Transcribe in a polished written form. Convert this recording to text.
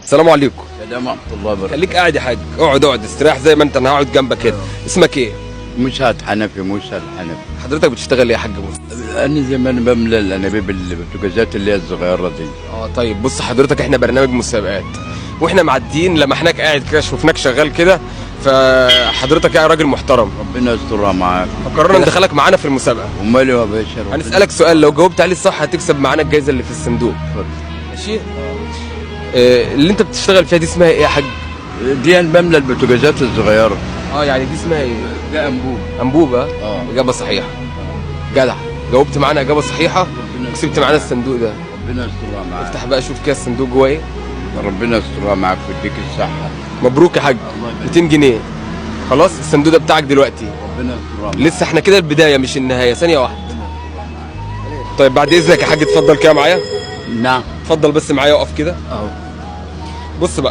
السلام عليكم. السلام ورحمة الله وبركاته. خليك قاعد يا حاج، اقعد استريح زي ما انت، انا هقعد جنبك كده. اسمك ايه؟ مسعد حنفي. مسعد حنفي. حضرتك بتشتغل ايه يا حاج موسى؟ أنا زي ما أنا بملى الأنابيب البوتاجازات اللي هي الصغيرة دي. طيب بص حضرتك، احنا برنامج مسابقات، واحنا معديين لمحناك قاعد كده، شفناك شغال كده، فحضرتك يعني راجل محترم، ربنا يسترها معاك. فقررنا ندخلك معانا في المسابقة. أمال يا باشا. هنسألك سؤال، لو جاوبت عليه صح هتكسب معانا الجايزة اللي في الصندوق. ماشي؟ اللي انت بتشتغل فيها دي اسمها ايه يا حاج؟ دي أنا بملى البوتاجازات الصغيرة. يعني دي اسمها ايه؟ ده أنبوب. انبوبة. إجابة صحيحة. جدع، جاوبت معانا إجابة صحيحة، كسبت معانا الصندوق ده. ربنا يسترها معاك. افتح بقى شوف كده الصندوق جواه ايه. ربنا يسترها معاك ويديك الصحة. مبروك يا حاج، 200 جنيه. خلاص الصندوق ده بتاعك دلوقتي. ربنا يسترها معاك. لسه احنا كده البداية مش النهاية، ثانية واحدة. طيب بعد إذنك يا حاج اتفضل كده معايا. نعم. اتفضل بس معايا، اقف كده. أهو. بص بقى.